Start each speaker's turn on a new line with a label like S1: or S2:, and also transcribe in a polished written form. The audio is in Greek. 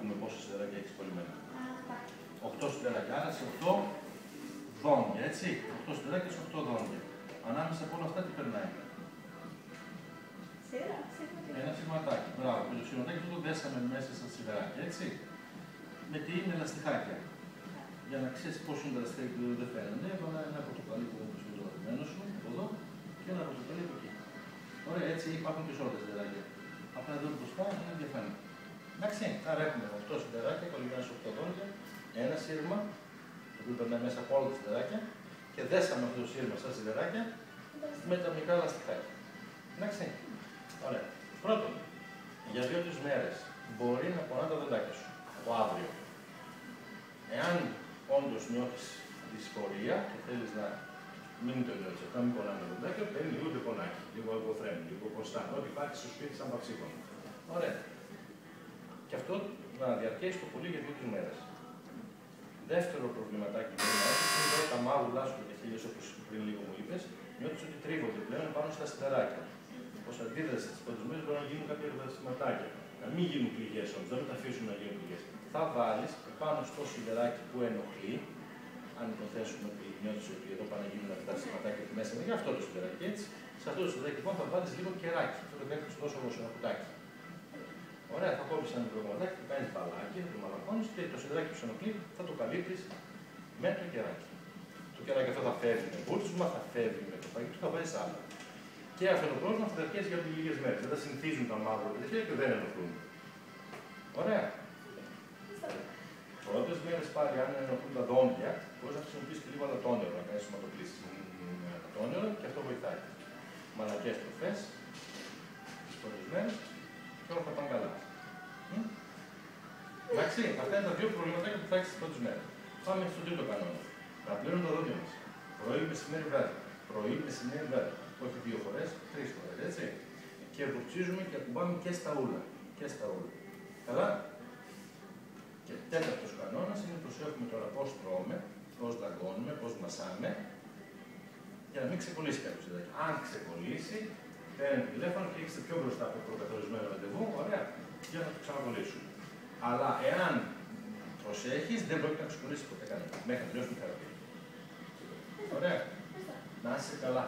S1: πούμε πόσα σιδεράκια έχεις κολλημένα. 8 σιδεράκια. Άρα σε 8 δόντια, έτσι. 8 σιδεράκια σε 8 δόντια. Ανάμεσα από όλα αυτά τι περνάει. Ένα σειρματάκι. Μπράβο. Και το σειρματάκι αυτό το δέσαμε μέσα στα σιδεράκια, έτσι. Με τι είναι ελαστιχάκια. Για να ξέρεις πώς είναι τα ελαστιχάκια που δεν φαίνονται, έβαλα ένα πορτοκαλί που είναι στο δεδομένο σου, από εδώ, και ένα πορτοκαλί από εκεί. Ωραία, έτσι υπάρχουν και σε όλα τα σιδεράκια. Απλά εδώ μπροστά είναι ενδιαφέρον. Εντάξει, άρα έχουμε 8 σιδεράκια, κολλημένα σε 8 δόντια, ένα σύρμα, το οποίο περνάει μέσα από όλα τα σιδεράκια, και δέσαμε αυτό το σύρμα στα σιδεράκια με τα μικρά ελαστιχάκια. Εντάξει. Ωραία. Πρώτον, για 2-3 μέρες μπορεί να πονά τα δοντάκια σου από αύριο. Εάν όντως νιώθεις δυσφορία και θέλεις να μην το νιώθεις, να μην πονάνε τα δοντάκια, παίρνει λίγο τεπονάκι, λίγο αλγοθρέμι, λίγο κοστά. Ό,τι υπάρχει στο σπίτι σαν παυσίχωνο. Ωραία. Και αυτό να διαρκέσει το πολύ για 2-3 μέρες. Δεύτερο προβληματάκι που μπορεί να έχεις είναι τώρα τα μάγουλά σου και τα χείλια σου, όπως πριν λίγο μου είπες, νιώθεις ότι τρίβονται πλέον πάνω στα σιδεράκια. Ως αντίδραση στις πρώτες μέρες μπορεί να γίνουν κάποια ροδασματάκια. Να μην γίνουν πληγές όμως, δεν θα τα αφήσουν να γίνουν πληγές. Θα βάλεις πάνω στο σιδεράκι που ενοχλεί, αν υποθέσουμε ότι νιώθεις ότι εδώ πάνε να γίνουν αυτά τα σηματάκια και μέσα είναι για αυτό το σιδεράκι, έτσι. Σε αυτό το σιδεράκι λοιπόν θα βάλεις λίγο κεράκι. Αυτό το κεράκι σου δώσω σε ένα κουτάκι. Ωραία, θα κόβεις ένα μικρό κομματάκι, θα κάνεις μπαλάκι, θα το μαλακώνεις και το σιδεράκι που σου ενοχλεί θα το καλύπτεις με το κεράκι. Το κεράκι αυτό θα φεύγει με βούτισμα, θα φεύγει με το φαγητό, θα βάλεις άλλο. Και αυτό το πρόβλημα θα διαρκέσει για λίγες μέρες. Δεν θα συνηθίζουν τα μαύρα τέτοια και δεν ενοχλούν. Ωραία. Πρώτες μέρες πάλι, αν ενοχλούν τα δόντια, μπορείς να χρησιμοποιήσεις και λίγο αλατόνερο, να κάνεις σωματοκλήσεις με αλατόνερο και αυτό βοηθάει. Μαλακές τροφές, τις πρώτες μέρες και όλα θα πάνε καλά. Εντάξει, αυτά είναι τα δύο προβλήματα που θα έχεις τις πρώτες μέρες. Πάμε στο τρίτο κανόνα. Να πλύνουμε τα δόντια μας. Πρωί, μεσημέρι, βράδυ. Πρωί, μεσημέρι, βράδυ. Όχι 2 φορές, 3 φορές, έτσι. Και βουρτσίζουμε και ακουμπάμε και στα ούλα. Και στα ούλα. Καλά. Και τέταρτος κανόνας είναι προσέχουμε τώρα πώς τρώμε, πώς δαγκώνουμε, πώς μασάμε, για να μην ξεκολλήσει κάποιο σιδεράκι. Αν ξεκολλήσει, παίρνει τηλέφωνο και έχετε πιο μπροστά από το προκαθορισμένο ραντεβού, ωραία, για να το ξανακολλήσουμε. Αλλά εάν προσέχεις, δεν πρόκειται να ξεκολλήσει ποτέ κανένα. Μέχρι να τελειώσει η θεραπεία. Ωραία. Να είσαι καλά.